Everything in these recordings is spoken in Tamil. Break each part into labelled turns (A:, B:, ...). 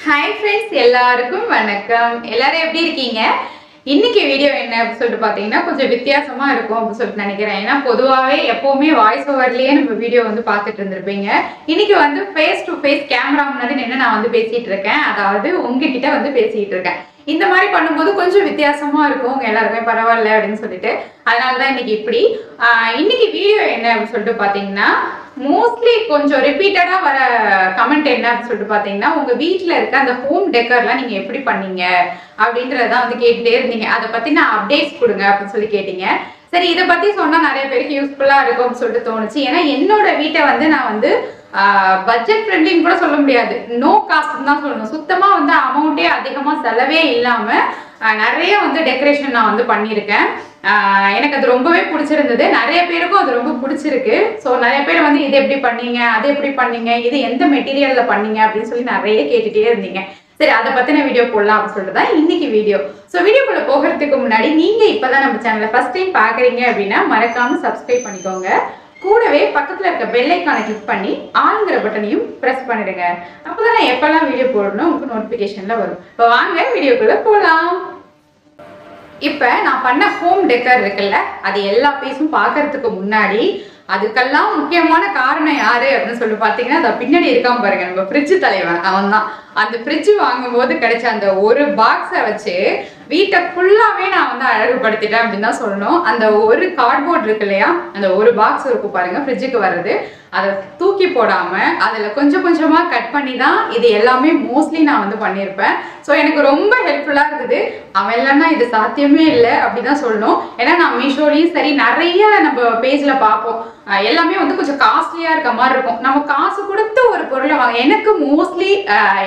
A: ஹாய் ஃப்ரெண்ட்ஸ், எல்லாருக்கும் வணக்கம். எல்லாரும் எப்படி இருக்கீங்க? இன்னைக்கு வீடியோ என்ன அப்படின்னு சொல்லிட்டு பார்த்தீங்கன்னா கொஞ்சம் வித்தியாசமா இருக்கும் அப்படின்னு சொல்லிட்டு நினைக்கிறேன். ஏன்னா பொதுவாகவே எப்பவுமே வாய்ஸ் ஓவர்லயே நம்ம வீடியோ வந்து பார்த்துட்டு இருந்திருப்பீங்க. இன்னைக்கு வந்து ஃபேஸ் டு ஃபேஸ் கேமரா முன்னாடி நின்று நான் வந்து பேசிட்டு இருக்கேன். அதாவது உங்ககிட்ட வந்து பேசிட்டு இருக்கேன். இந்த மாதிரி பண்ணும்போது கொஞ்சம் வித்தியாசமா இருக்கும். உங்க எல்லாருமே பரவாயில்ல அப்படின்னு சொல்லிட்டு அதனாலதான் இன்னைக்கு இப்படி இன்னைக்கு வீடியோ என்ன அப்படின்னு சொல்லிட்டு பாத்தீங்கன்னா மோஸ்ட்லி கொஞ்சம் ரிப்பீட்டடா வர கமெண்ட் என்ன அப்படின்னு சொல்லிட்டு பாத்தீங்கன்னா உங்க வீட்டுல இருக்க அந்த ஹோம் டெக்கர்லாம் நீங்க எப்படி பண்ணீங்க அப்படின்றதான் வந்து கேட்டுட்டே இருந்தீங்க. அதை பத்தி நான் அப்டேட்ஸ் கொடுங்க அப்படின்னு சொல்லி கேட்டீங்க. சரி, இதை பத்தி சொன்னா நிறைய பேருக்கு யூஸ்ஃபுல்லா இருக்கும் அப்படின்னு சொல்லிட்டு தோணுச்சு. ஏன்னா என்னோட வீட்டை வந்து நான் வந்து பட்ஜெட் ஃப்ரெண்ட்லின்னு கூட சொல்ல முடியாது, நோ காஸ்ட் தான் சொல்லணும். சுத்தமா வந்து அமௌண்ட்டே அதிகமா செலவே இல்லாம நிறைய வந்து டெக்கரேஷன் நான் வந்து பண்ணியிருக்கேன். எனக்கு அது ரொம்பவே பிடிச்சிருந்தது. நிறைய பேருக்கும் அது ரொம்ப பிடிச்சிருக்கு. ஸோ நிறைய பேர் வந்து இது எப்படி பண்ணீங்க, அது எப்படி பண்ணீங்க, இது எந்த மெட்டீரியல்ல பண்ணீங்க அப்படின்னு சொல்லி நிறைய கேட்டுட்டே இருந்தீங்க. சரி, அதை பத்தின வீடியோ போடலாம் அப்படின்னு சொல்லிட்டு தான் இன்னைக்கு வீடியோ. ஸோ வீடியோக்குள்ள போகிறதுக்கு முன்னாடி நீங்க இப்பதான் நம்ம சேனலை ஃபர்ஸ்ட் டைம் பாக்குறீங்க அப்படின்னா மறக்காம சப்ஸ்கிரைப் பண்ணிக்கோங்க. கூடவே பக்கத்துல இருக்க பெல் ஐகானை கிளிக் பண்ணி ஆளுங்கிற பட்டனையும் பிரஸ் பண்ணிடுங்க. அப்பதான் நான் எப்பெல்லாம் வீடியோ போடணும் உங்களுக்கு நோட்டிபிகேஷன்ல வரும். இப்போ வாங்க வீடியோக்குள்ள போலாம். இப்ப நான் பண்ண ஹோம் டெக்கர் இருக்குல்ல, அது எல்லா பீஸும் பாக்குறதுக்கு முன்னாடி அதுக்கெல்லாம் முக்கியமான காரணம் யாரு அப்படின்னு சொல்லி பாத்தீங்கன்னா அதை பின்னாடி இருக்காம பாருங்க, நம்ம ஃப்ரிட்ஜ் தலைவன். அவன் தான். அந்த ஃப்ரிட்ஜ் வாங்கும் போது கிடைச்ச அந்த ஒரு பாக்ஸை வச்சு வீட்டை ஃபுல்லாவே நான் வந்து அழகுபடுத்திட்டேன் அப்படின்னு தான் சொல்லணும். அந்த ஒரு கார்ட்போர்ட் இருக்கு இல்லையா, அந்த ஒரு பாக்ஸ் இருக்கும் பாருங்க ஃப்ரிட்ஜுக்கு வர்றது, அதை தூக்கி போடாம அதுல கொஞ்சம் கொஞ்சமா கட் பண்ணி தான் இது எல்லாமே மோஸ்ட்லி நான் வந்து பண்ணியிருப்பேன். ஸோ எனக்கு ரொம்ப ஹெல்ப்ஃபுல்லா இருந்தது. அவன் இல்லைன்னா இது சாத்தியமே இல்லை அப்படிதான் சொல்லணும். ஏன்னா நான் மீஷோலையும் சரி நிறைய நம்ம பேஜ்ல பார்ப்போம், எல்லாமே வந்து கொஞ்சம் காஸ்ட்லியா இருக்க மாதிரி இருக்கும். நம்ம காசு கொடுத்து ஒரு பொருளை வாங்க, எனக்கு மோஸ்ட்லி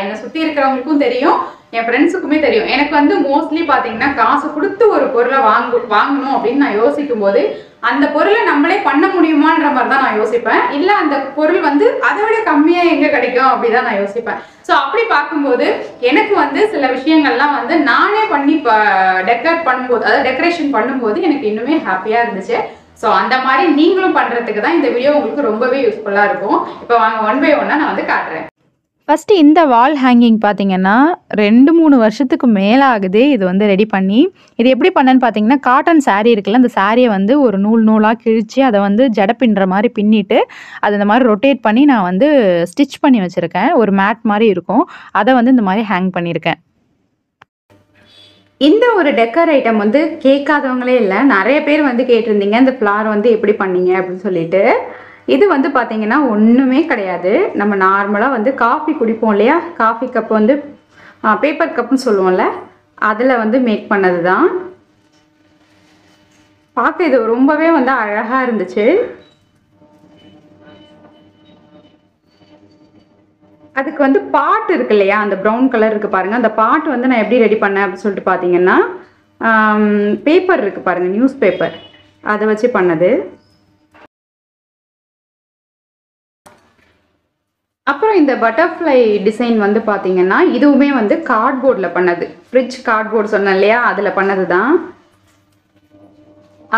A: என்னை சுத்தி இருக்கிறவங்களுக்கும் தெரியும், என் ஃப்ரெண்ட்ஸுக்குமே தெரியும். எனக்கு வந்து மோஸ்ட்லி பார்த்தீங்கன்னா காசு கொடுத்து ஒரு பொருளை வாங்கணும் அப்படின்னு நான் யோசிக்கும் போது அந்த பொருளை நம்மளே பண்ண முடியுமான்ற மாதிரி தான் நான் யோசிப்பேன். இல்லை அந்த பொருள் வந்து அதை விட கம்மியாக எங்கே கிடைக்கும் அப்படிதான் நான் யோசிப்பேன். ஸோ அப்படி பார்க்கும்போது எனக்கு வந்து சில விஷயங்கள்லாம் வந்து நானே பண்ணி டெக்கரேட் பண்ணும்போது, அதாவது டெக்கரேஷன் பண்ணும்போது எனக்கு இன்னுமே ஹாப்பியாக இருந்துச்சு. ஸோ அந்த மாதிரி நீங்களும் பண்ணுறதுக்கு தான் இந்த வீடியோ உங்களுக்கு ரொம்பவே யூஸ்ஃபுல்லாக இருக்கும். இப்போ வாங்க ஒன் பை ஒன்னாக நான் வந்து காட்டுறேன்.
B: ஃபஸ்ட்டு இந்த வால் ஹேங்கிங் பார்த்தீங்கன்னா 2-3 வருஷத்துக்கு மேலே ஆகுது இது வந்து ரெடி பண்ணி. இது எப்படி பண்ணேன்னு பார்த்தீங்கன்னா, காட்டன் சாரீ இருக்குல்ல, அந்த சாரியை வந்து ஒரு நூலாக கிழிச்சு அதை வந்து ஜடை பின்னுற மாதிரி பின்னிட்டு அதை இந்த மாதிரி ரொட்டேட் பண்ணி நான் வந்து ஸ்டிச் பண்ணி வச்சுருக்கேன். ஒரு மேட் மாதிரி இருக்கும், அதை வந்து இந்த மாதிரி ஹேங் பண்ணியிருக்கேன்.
A: இந்த ஒரு டெக்கர் ஐட்டம் வந்து கேட்காதவங்களே இல்லை, நிறைய பேர் வந்து கேட்டிருந்தீங்க இந்த ஃப்ளார் வந்து எப்படி பண்ணீங்க அப்படின்னு சொல்லிட்டு. இது வந்து பார்த்தீங்கன்னா ஒன்றுமே கிடையாது. நம்ம நார்மலாக வந்து காஃபி குடிப்போம் இல்லையா, காஃபி கப் வந்து பேப்பர் கப்னு சொல்லுவோம்ல, அதில் வந்து மேக் பண்ணது தான். பார்க்க இது ரொம்பவே வந்து அழகாக இருந்துச்சு. அதுக்கு வந்து பாட் இருக்கு இல்லையா, அந்த ப்ரௌன் கலர் இருக்குது பாருங்கள், அந்த பாட் வந்து நான் எப்படி ரெடி பண்ணேன் அப்படின்னு சொல்லிட்டு பார்த்தீங்கன்னா பேப்பர் இருக்குது பாருங்கள், நியூஸ் பேப்பர், அதை வச்சு பண்ணது. அப்புறம் இந்த பட்டர்ஃப்ளை டிசைன் வந்து பார்த்தீங்கன்னா இதுவுமே வந்து கார்ட்போர்டில் பண்ணது. ஃப்ரிட்ஜ் கார்ட்போர்டு சொன்னேன் இல்லையா, அதில் பண்ணது தான்.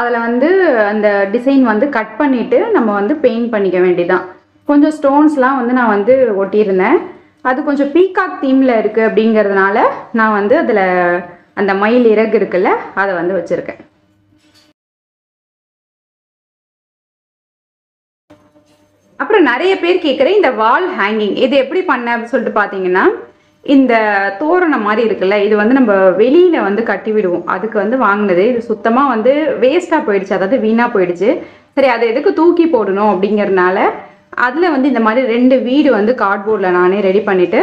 A: அதில் வந்து அந்த டிசைன் வந்து கட் பண்ணிவிட்டு நம்ம வந்து பெயிண்ட் பண்ணிக்க வேண்டியதான். கொஞ்சம் ஸ்டோன்ஸ்லாம் வந்து நான் வந்து ஒட்டியிருந்தேன். அது கொஞ்சம் பீகாக் தீமில் இருக்குது அப்படிங்கிறதுனால நான் வந்து அதில் அந்த மயில் இறகு இருக்குல்ல, அதை வந்து வச்சுருக்கேன். அப்புறம் நிறைய பேர் கேட்குற இந்த வால் ஹேங்கிங் இது எப்படி பண்ண அப்படின்னு சொல்லிட்டு பார்த்தீங்கன்னா, இந்த தோரணம் மாதிரி இருக்குல்ல, இது வந்து நம்ம வெளியில் வந்து கட்டி விடுவோம், அதுக்கு வந்து வாங்கினது. இது சுத்தமாக வந்து வேஸ்ட்டாக போயிடுச்சு, அதாவது வீணாக போயிடுச்சு. சரி, அதை எதுக்கு தூக்கி போடணும் அப்படிங்கிறதுனால அதில் வந்து இந்த மாதிரி 2 வீடு வந்து கார்ட்போர்டில் நானே ரெடி பண்ணிவிட்டு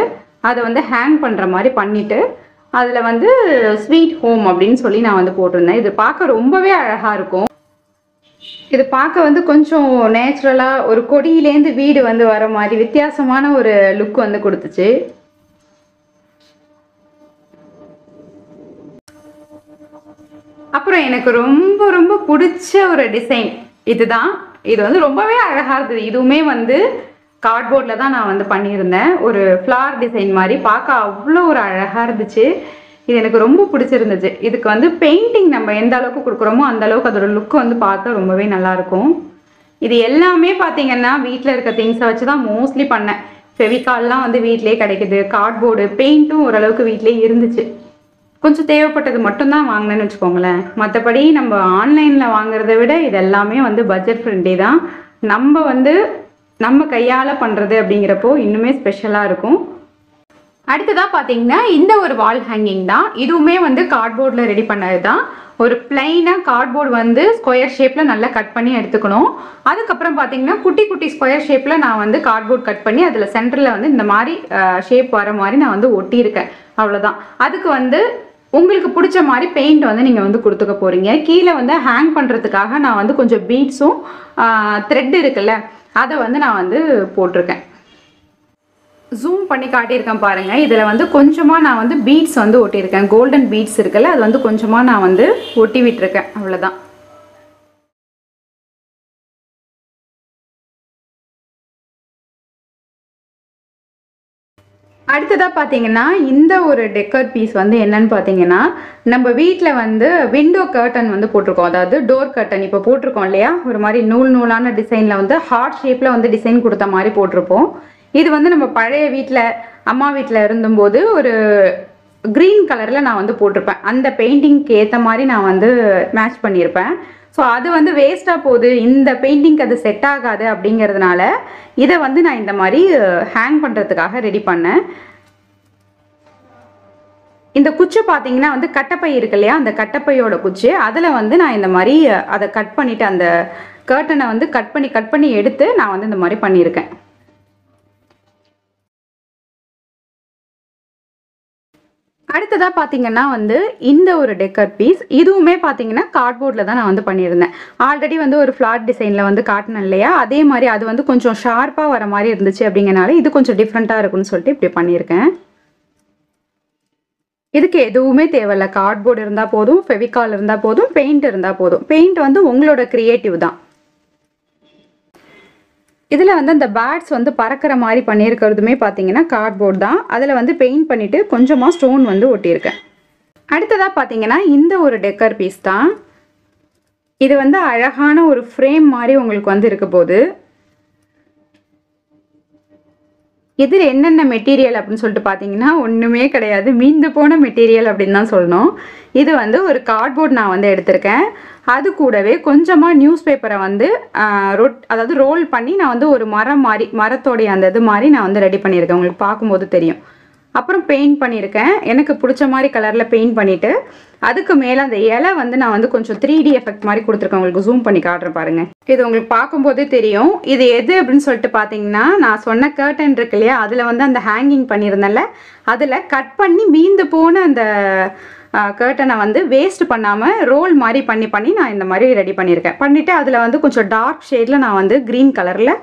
A: அதை வந்து ஹேங் பண்ணுற மாதிரி பண்ணிவிட்டு அதில் வந்து ஸ்வீட் ஹோம் அப்படின்னு சொல்லி நான் வந்து போட்டிருந்தேன். இது பார்க்க ரொம்பவே அழகாக இருக்கும். இது பார்க்க வந்து கொஞ்சம் நேச்சுரலாக ஒரு கொடியிலேருந்து வீடு வந்து வர மாதிரி வித்தியாசமான ஒரு லுக் வந்து கொடுத்துச்சு. அப்புறம் எனக்கு ரொம்ப ரொம்ப பிடிச்ச ஒரு டிசைன் இதுதான். இது வந்து ரொம்பவே அழகாக இருந்தது. இதுவுமே வந்து கார்ட்போர்டில் தான் நான் வந்து பண்ணியிருந்தேன். ஒரு ஃப்ளார் டிசைன் மாதிரி பார்க்க அவ்வளோ ஒரு அழகாக இருந்துச்சு. இது எனக்கு ரொம்ப பிடிச்சிருந்துச்சு. இதுக்கு வந்து பெயிண்டிங் நம்ம எந்த அளவுக்கு கொடுக்குறோமோ அந்த அளவுக்கு அதோட லுக் வந்து பார்க்க ரொம்பவே நல்லாயிருக்கும். இது எல்லாமே பார்த்தீங்கன்னா வீட்டில் இருக்க திங்ஸை வச்சு தான் மோஸ்ட்லி பண்ணேன். ஃபெவிகால்லாம் வந்து வீட்டிலே கிடைக்குது, கார்ட்போர்டு, பெயிண்ட்டும் ஓரளவுக்கு வீட்டிலே இருந்துச்சு. கொஞ்சம் தேவைப்பட்டது மட்டும்தான் வாங்கினேன்னு வச்சுக்கோங்களேன். மற்றபடி நம்ம ஆன்லைனில் வாங்குறத விட இது எல்லாமே வந்து பட்ஜெட் ஃப்ரெண்ட்லி தான். நம்ம கையால் பண்ணுறது அப்படிங்கிறப்போ இன்னுமே ஸ்பெஷலாக இருக்கும். அடுத்ததாக பார்த்தீங்கன்னா இந்த ஒரு வால் ஹேங்கிங் தான். இதுவுமே வந்து கார்ட்போர்டில் ரெடி பண்ணது தான். ஒரு பிளைனாக கார்ட்போர்டு வந்து ஸ்கொயர் ஷேப்பில் நல்லா கட் பண்ணி எடுத்துக்கணும். அதுக்கப்புறம் பார்த்தீங்கன்னா குட்டி குட்டி ஸ்கொயர் ஷேப்பில் நான் வந்து கார்ட்போர்ட் கட் பண்ணி அதில் சென்டரில் வந்து இந்த மாதிரி ஷேப் வர மாதிரி நான் வந்து ஒட்டியிருக்கேன். அவ்வளோதான். அதுக்கு வந்து உங்களுக்கு பிடிச்ச மாதிரி பெயிண்ட் வந்து நீங்கள் வந்து கொடுத்துக்க போகிறீங்க. கீழே வந்து ஹேங் பண்ணுறதுக்காக நான் வந்து கொஞ்சம் பீட்ஸும் த்ரெட் இருக்குல்ல அதை வந்து நான் வந்து போட்டிருக்கேன். ஜூம் பண்ணி காட்டியிருக்கேன் பாருங்கள். இதில் வந்து கொஞ்சமாக நான் வந்து பீட்ஸ் வந்து ஒட்டியிருக்கேன். கோல்டன் பீட்ஸ் இருக்குல்ல அது வந்து கொஞ்சமாக நான் வந்து ஒட்டி விட்டுருக்கேன். அவ்வளோதான். அடுத்ததாக பார்த்தீங்கன்னா இந்த ஒரு டெக்கர் பீஸ் வந்து என்னன்னு பார்த்தீங்கன்னா, நம்ம வீட்டில் வந்து விண்டோ கர்டன் வந்து போட்டிருக்கோம். அதாவது டோர் கர்டன் இப்போ போட்டிருக்கோம் இல்லையா, ஒரு மாதிரி நூலான டிசைனில் வந்து ஹார்ட் ஷேப்பில் வந்து டிசைன் கொடுத்த மாதிரி போட்டிருப்போம். இது வந்து நம்ம பழைய வீட்டில் அம்மா வீட்டில் இருந்தபோது ஒரு க்ரீன் கலரில் நான் வந்து போட்டிருப்பேன். அந்த பெயிண்டிங்க்கு ஏற்ற மாதிரி நான் வந்து மேட்ச் பண்ணியிருப்பேன். ஸோ அது வந்து வேஸ்ட்டாக போகுது, இந்த பெயிண்டிங்க்கு அது செட் ஆகாது அப்படிங்கிறதுனால இதை வந்து நான் இந்த மாதிரி ஹேங் பண்ணுறதுக்காக ரெடி பண்ணேன். இந்த குச்சி பார்த்தீங்கன்னா வந்து கட்டப்பை இருக்கு இல்லையா, அந்த கட்டப்பையோட குச்சி, அதில் வந்து நான் இந்த மாதிரி அதை கட் பண்ணிவிட்டு அந்த கர்ட்டனை வந்து கட் பண்ணி எடுத்து நான் வந்து இந்த மாதிரி பண்ணியிருக்கேன். அடுத்ததாக பார்த்தீங்கன்னா வந்து இந்த ஒரு டெக்கர் பீஸ், இதுவுமே பார்த்தீங்கன்னா கார்ட்போர்டில் தான் நான் வந்து பண்ணியிருந்தேன். ஆல்ரெடி வந்து ஒரு ஃப்ளாட் டிசைனில் வந்து காட்டினேன் இல்லையா, அதே மாதிரி அது வந்து கொஞ்சம் ஷார்ப்பாக வர மாதிரி இருந்துச்சு. அப்படிங்கிறனால இது கொஞ்சம் டிஃப்ரெண்ட்டாக இருக்குன்னு சொல்லிட்டு இப்படி பண்ணியிருக்கேன். இதுக்கு எதுவுமே தேவையில்லை. கார்ட்போர்டு இருந்தால் போதும், ஃபெவிகால் இருந்தால் போதும், பெயிண்ட் இருந்தால் போதும். பெயிண்ட் வந்து உங்களோட க்ரியேட்டிவ் தான். இதில் வந்து அந்த பேட்ஸ் வந்து பறக்கிற மாதிரி பண்ணியிருக்கிறதுமே பார்த்தீங்கன்னா கார்ட்போர்ட் தான். அதில் வந்து பெயிண்ட் பண்ணிவிட்டு கொஞ்சமாக ஸ்டோன் வந்து ஒட்டியிருக்கேன். அடுத்ததாக பார்த்தீங்கன்னா இந்த ஒரு டெக்கர் பீஸ் தான். இது வந்து அழகான ஒரு ஃப்ரேம் மாதிரி உங்களுக்கு வந்து இருக்க போகுது. இதில் என்னென்ன மெட்டீரியல் அப்படின்னு சொல்லிட்டு பார்த்தீங்கன்னா ஒன்றுமே கிடையாது, மீந்து போன மெட்டீரியல் அப்படின்னு தான் சொல்லணும். இது வந்து ஒரு கார்ட்போர்ட் நான் வந்து எடுத்திருக்கேன். அது கூடவே கொஞ்சமாக நியூஸ் பேப்பரை வந்து அதாவது ரோல் பண்ணி நான் வந்து ஒரு மரத்தோடைய அந்த இது மாதிரி நான் வந்து ரெடி பண்ணியிருக்கேன். உங்களுக்கு பார்க்கும்போது தெரியும். அப்புறம் பெயிண்ட் பண்ணியிருக்கேன். எனக்கு பிடிச்ச மாதிரி கலரில் பெயிண்ட் பண்ணிவிட்டு அதுக்கு மேலே அந்த இலை வந்து நான் வந்து கொஞ்சம் 3D எஃபெக்ட் மாதிரி கொடுத்துருக்கேன். உங்களுக்கு ஜூம் பண்ணி காட்டுறேன் பாருங்கள். இது உங்களுக்கு பார்க்கும்போதே தெரியும். இது எது அப்படின்னு சொல்லிட்டு பார்த்தீங்கன்னா, நான் சொன்ன கர்டன் இருக்கு இல்லையா, அதில் வந்து அந்த ஹேங்கிங் பண்ணியிருந்தேன்ல, அதில் கட் பண்ணி மீந்து போன அந்த கர்ட்டனை வந்து வேஸ்ட் பண்ணாமல் ரோல் மாதிரி பண்ணி நான் இந்த மாதிரி ரெடி பண்ணியிருக்கேன். பண்ணிவிட்டு அதில் வந்து கொஞ்சம் டார்க் ஷேடில் நான் வந்து க்ரீன் கலரில்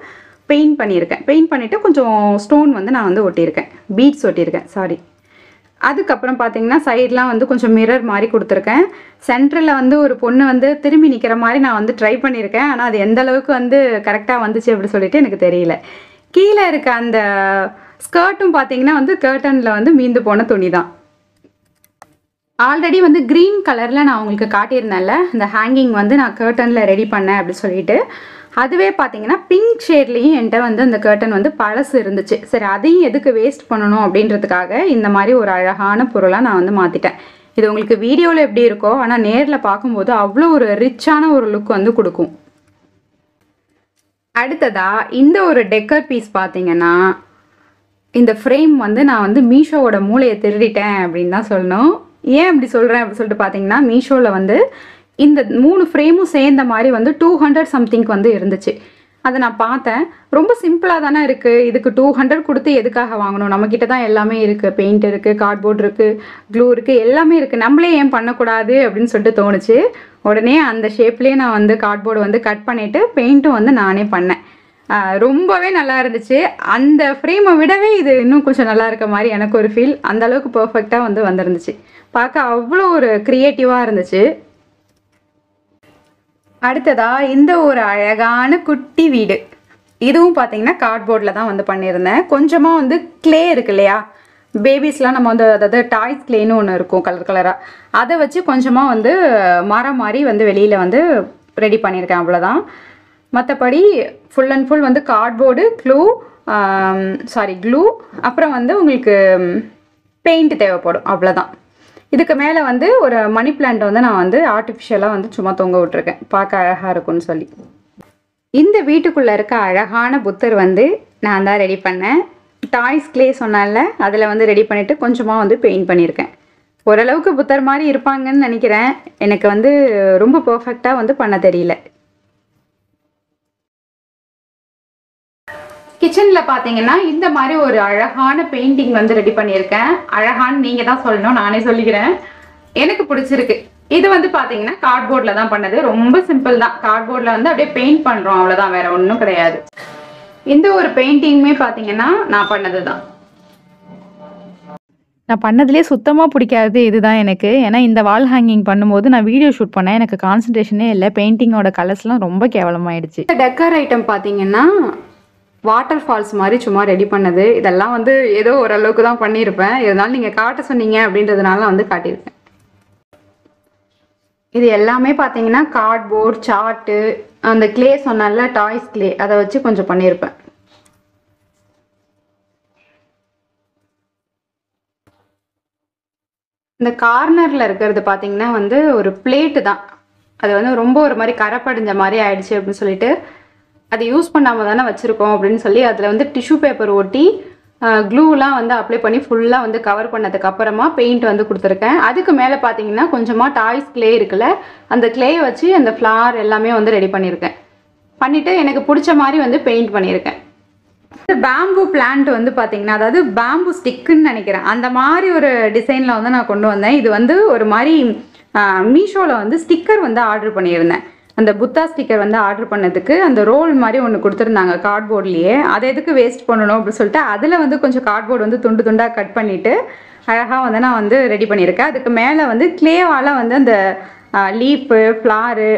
A: பெயிண்ட் பண்ணியிருக்கேன். பெயிண்ட் பண்ணிவிட்டு கொஞ்சம் ஸ்டோன் வந்து நான் வந்து ஒட்டியிருக்கேன், பீட்ஸ் ஒட்டியிருக்கேன், சாரி. அதுக்கப்புறம் பார்த்தீங்கன்னா சைட்லாம் வந்து கொஞ்சம் மிரர் மாதிரி கொடுத்துருக்கேன். சென்டரில் வந்து ஒரு பொண்ணு வந்து திரும்பி நிற்கிற மாதிரி நான் வந்து ட்ரை பண்ணியிருக்கேன். ஆனால் அது எந்த அளவுக்கு வந்து கரெக்டாக வந்துச்சு அப்படின்னு சொல்லிட்டு எனக்கு தெரியல. கீழே இருக்க அந்த ஸ்கர்ட்டும் பார்த்தீங்கன்னா வந்து கர்ட்டனில் வந்து மீந்து போன துணி தான். ஆல்ரெடி வந்து க்ரீன் கலரில் நான் உங்களுக்கு காட்டியிருந்தேன்ல, இந்த ஹேங்கிங் வந்து நான் கர்ட்டனில் ரெடி பண்ணேன் அப்படின்னு சொல்லிட்டு. அதுவே பார்த்தீங்கன்னா பிங்க் ஷேட்லேயும் என்கிட்ட வந்து அந்த கர்ட்டன் வந்து பழசு இருந்துச்சு. சரி, அதையும் எதுக்கு வேஸ்ட் பண்ணணும் அப்படின்றதுக்காக இந்த மாதிரி ஒரு அழகான பொருளாக நான் வந்து மாற்றிட்டேன். இது உங்களுக்கு வீடியோவில் எப்படி இருக்கோ, ஆனால் நேரில் பார்க்கும்போது அவ்வளோ ஒரு ரிச்சான ஒரு லுக் வந்து கொடுக்கும். அடுத்ததாக இந்த ஒரு டெக்கர் பீஸ் பார்த்தீங்கன்னா, இந்த ஃப்ரேம் வந்து நான் வந்து மீஷோவோட மூளையை திருடிட்டேன் அப்படின்னு தான் சொல்லணும். ஏன் அப்படி சொல்கிறேன் அப்படின்னு சொல்லிட்டு பார்த்தீங்கன்னா, மீஷோவில் வந்து இந்த 3 ஃப்ரேமும் சேர்ந்த மாதிரி வந்து 200 சம்திங்க்கு வந்து இருந்துச்சு. அதை நான் பார்த்தேன். ரொம்ப சிம்பிளாக தானே இருக்குது, இதுக்கு 200 கொடுத்து எதுக்காக வாங்கணும், நம்மக்கிட்ட தான் எல்லாமே இருக்குது, பெயிண்ட் இருக்குது, கார்ட்போர்ட் இருக்குது, க்ளூ இருக்குது, எல்லாமே இருக்குது, நம்மளே ஏன் பண்ணக்கூடாது அப்படின்னு சொல்லிட்டு தோணுச்சு. உடனே அந்த ஷேப்லேயே நான் வந்து கார்ட்போர்டு வந்து கட் பண்ணிவிட்டு பெயிண்ட்டும் வந்து நானே பண்ணேன். ரொம்பவே நல்லா இருந்துச்சு. அந்த ஃப்ரேமை விடவே இது இன்னும் கொஞ்சம் நல்லா இருக்க மாதிரி எனக்கு ஒரு ஃபீல். அந்தளவுக்கு பர்ஃபெக்டாக வந்து வந்துருந்துச்சு. பார்க்க அவ்வளோ ஒரு க்ரியேட்டிவாக இருந்துச்சு. அடுத்ததாக இந்த ஒரு அழகான குட்டி வீடு, இதுவும் பார்த்தீங்கன்னா கார்ட்போர்டில் தான் வந்து பண்ணியிருந்தேன். கொஞ்சமாக வந்து க்ளே இருக்கு இல்லையா, பேபிஸ்லாம் நம்ம வந்து அதாவது டாய்ஸ் க்ளேன்னு ஒன்று இருக்கும் கலர் கலராக, அதை வச்சு கொஞ்சமாக வந்து மரம் மாதிரி வந்து வெளியில் வந்து ரெடி பண்ணியிருக்கேன். அவ்வளோதான். மற்றபடி ஃபுல் அண்ட் ஃபுல் வந்து கார்ட்போர்டு, க்ளூ, க்ளூ, அப்புறம் வந்து உங்களுக்கு பெயிண்ட் தேவைப்படும், அவ்வளோதான். இதுக்கு மேலே வந்து ஒரு மணி பிளான்ட் வந்து நான் வந்து ஆர்டிஃபிஷியலாக வந்து சும்மா தொங்க விட்டுருக்கேன், பார்க்க அழகாக இருக்கும்னு சொல்லி. இந்த வீட்டுக்குள்ளே இருக்க அழகான புத்தர் வந்து நான் தான் ரெடி பண்ணேன். டாய்ஸ் கிளே சொன்னால அதில் வந்து ரெடி பண்ணிவிட்டு கொஞ்சமாக வந்து பெயிண்ட் பண்ணியிருக்கேன். ஓரளவுக்கு புத்தர் மாதிரி இருப்பாங்கன்னு நினைக்கிறேன். எனக்கு வந்து ரொம்ப பர்ஃபெக்டாக வந்து பண்ண தெரியல. கிச்சனில் பார்த்தீங்கன்னா இந்த மாதிரி ஒரு அழகான பெயிண்டிங் வந்து ரெடி பண்ணியிருக்கேன். அழகான்னு நீங்கள் தான் சொல்லணும், நானே சொல்லிக்கிறேன். எனக்கு பிடிச்சிருக்கு. இது வந்து பார்த்தீங்கன்னா கார்ட்போர்டில் தான் பண்ணது. ரொம்ப சிம்பிள் தான். கார்ட்போர்டில் வந்து அப்படியே பெயிண்ட் பண்ணுறோம், அவ்வளோதான், வேற ஒன்றும் கிடையாது. இந்த ஒரு பெயிண்டிங்குமே பார்த்தீங்கன்னா நான் பண்ணது தான்.
B: நான் பண்ணதுலேயே சுத்தமாக பிடிக்காதது இதுதான் எனக்கு. ஏன்னா இந்த வால் ஹேங்கிங் பண்ணும்போது நான் வீடியோ ஷூட் பண்ணேன், எனக்கு கான்சன்ட்ரேஷனே இல்லை. பெயிண்டிங்கோட கலர்ஸ்லாம் ரொம்ப கேவலமாயிடுச்சு.
A: இந்த டெக்கர் ஐட்டம் பார்த்தீங்கன்னா வாட்டர் ஃபால்ஸ் மாதிரி சும்மா ரெடி பண்ணது. இதெல்லாம் வந்து ஏதோ ஓரளவுக்கு தான் பண்ணியிருப்பேன். இருந்தாலும் நீங்கள் காட்ட சொன்னீங்க அப்படின்றதுனால வந்து காட்டியிருப்பேன். இது எல்லாமே பார்த்தீங்கன்னா கார்ட்போர்ட், சார்ட்டு, அந்த கிளே சொன்னால டாய்ஸ் கிளே, அதை வச்சு கொஞ்சம் பண்ணியிருப்பேன். இந்த கார்னரில் இருக்கிறது பார்த்தீங்கன்னா வந்து ஒரு பிளேட்டு தான். அது வந்து ரொம்ப ஒரு மாதிரி கரை படிஞ்ச மாதிரி ஆயிடுச்சு அப்படின்னு சொல்லிட்டு அதை யூஸ் பண்ணாமல் தானே வச்சுருக்கோம் அப்படின்னு சொல்லி அதில் வந்து டிஷ்யூ பேப்பர் ஒட்டி க்ளூலாம் வந்து அப்ளை பண்ணி ஃபுல்லாக வந்து கவர் பண்ணதுக்கு அப்புறமா பெயிண்ட் வந்து கொடுத்துருக்கேன். அதுக்கு மேலே பார்த்தீங்கன்னா கொஞ்சமாக டாய்ஸ் கிளே இருக்குல்ல, அந்த கிளேயை வச்சு அந்த ஃப்ளார் எல்லாமே வந்து ரெடி பண்ணியிருக்கேன். பண்ணிவிட்டு எனக்கு பிடிச்ச மாதிரி வந்து பெயிண்ட் பண்ணியிருக்கேன். இந்த பேம்பு பிளான்ட் வந்து பார்த்தீங்கன்னா, அதாவது பேம்பு ஸ்டிக்குன்னு நினைக்கிறேன், அந்த மாதிரி ஒரு டிசைனில் வந்து நான் கொண்டு வந்தேன். இது வந்து ஒரு மாதிரி மீஷோவில் வந்து ஸ்டிக்கர் வந்து ஆர்டர் பண்ணியிருந்தேன். அந்த புத்தா ஸ்டிக்கர் வந்து ஆர்டர் பண்ணதுக்கு அந்த ரோல் மாதிரி ஒன்று கொடுத்துருந்தாங்க கார்ட்போர்ட்லேயே. அதை எதுக்கு வேஸ்ட் பண்ணணும் அப்படின்னு சொல்லிட்டு அதில் வந்து கொஞ்சம் கார்ட்போர்டு வந்து துண்டு துண்டாக கட் பண்ணிவிட்டு அழகாக வந்து நான் வந்து ரெடி பண்ணியிருக்கேன். அதுக்கு மேலே வந்து கிளேவால் வந்து அந்த லீஃபு, ஃப்ளாரு,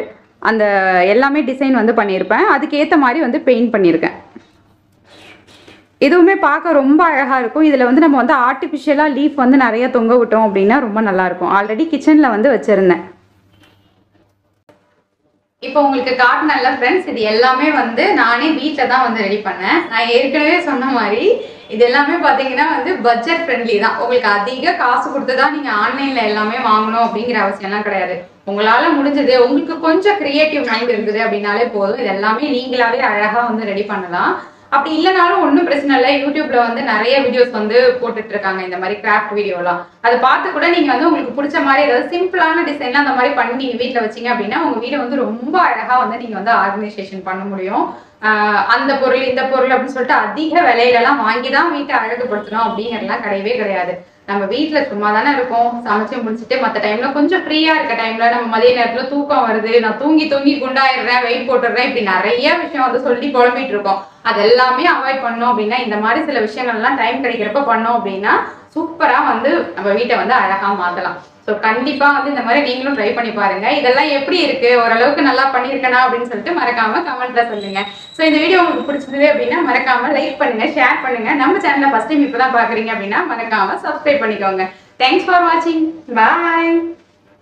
A: அந்த எல்லாமே டிசைன் வந்து பண்ணியிருப்பேன். அதுக்கேற்ற மாதிரி வந்து பெயிண்ட் பண்ணியிருக்கேன். இதுவுமே பார்க்க ரொம்ப அழகாக இருக்கும். இதில் வந்து நம்ம வந்து ஆர்டிஃபிஷியலாக லீஃப் வந்து நிறைய தொங்க விட்டோம் அப்படின்னா ரொம்ப நல்லாயிருக்கும். ஆல்ரெடி கிச்சனில் வந்து வச்சுருந்தேன். இப்போ உங்களுக்கு காட்டினல்ல ஃப்ரெண்ட்ஸ், இது எல்லாமே வந்து நானே வீட்டில் தான் வந்து ரெடி பண்ணேன். நான் ஏற்கனவே சொன்ன மாதிரி இது எல்லாமே பார்த்தீங்கன்னா வந்து பட்ஜெட் ஃப்ரெண்ட்லி தான். உங்களுக்கு அதிக காசு கொடுத்து தான் நீங்கள் ஆன்லைனில் எல்லாமே வாங்கணும் அப்படிங்கிற அவசியம்லாம் கிடையாது. உங்களால் முடிஞ்சது, உங்களுக்கு கொஞ்சம் க்ரியேட்டிவ் மைண்ட் இருக்குது அப்படின்னாலே போதும், இது எல்லாமே நீங்களாவே அழகாக வந்து ரெடி பண்ணலாம். அப்படி இல்லைனாலும் ஒன்றும் பிரச்சனை இல்லை. யூடியூப்ல வந்து நிறைய வீடியோஸ் வந்து போட்டுட்டு இருக்காங்க இந்த மாதிரி கிராஃப்ட் வீடியோலாம். அதை பார்த்து கூட நீங்க வந்து உங்களுக்கு பிடிச்ச மாதிரி ஏதாவது சிம்பிளான டிசைன்லாம் அந்த மாதிரி பண்ணி நீங்க வீட்டில் வச்சிங்க அப்படின்னா உங்க வீடை வந்து ரொம்ப அழகா வந்து நீங்க வந்து ஆர்கனைசேஷன் பண்ண முடியும். அந்த பொருள் இந்த பொருள் அப்படின்னு சொல்லிட்டு அதிக விலையிலலாம் வாங்கி தான் வீட்டை அழகுபடுத்தணும் அப்படிங்கிறதுலாம் கிடையவே கிடையாது. நம்ம வீட்டில் சும்மா தானே இருக்கோம், சமைச்சு முடிச்சுட்டு மற்ற டைம்ல கொஞ்சம் ஃப்ரீயா இருக்க டைம்ல நம்ம மதிய நேரத்துல தூக்கம் வருது, நான் தூங்கி தூங்கி குண்டாயிடுறேன், வெயிட் போட்டுடுறேன், இப்படி நிறைய விஷயம் வந்து சொல்லி குழம்பிட்டு இருக்கோம். அது எல்லாமே அவாய்ட் பண்ணோம் அப்படின்னா, இந்த மாதிரி சில விஷயங்கள்லாம் டைம் கிடைக்கிறப்ப பண்ணோம் அப்படின்னா சூப்பரா வந்து நம்ம வீட்டை வந்து அழகா மாத்தலாம். ஸோ கண்டிப்பா வந்து இந்த மாதிரி நீங்களும் ட்ரை பண்ணி பாருங்க. இதெல்லாம் எப்படி இருக்கு, ஓரளவுக்கு நல்லா பண்ணியிருக்கேனா அப்படின்னு சொல்லிட்டு மறக்காம கமெண்ட்ல சொல்லுங்க. ஸோ இந்த வீடியோ உங்களுக்கு பிடிச்சது அப்படின்னா மறக்காம லைக் பண்ணுங்க, ஷேர் பண்ணுங்க. நம்ம சேனலை ஃபர்ஸ்ட் டைம் இப்பதான் பாக்குறீங்க அப்படின்னா மறக்காம சப்ஸ்கிரைப் பண்ணிக்கோங்க. தேங்க்ஸ் ஃபார் வாட்சிங். பாய்.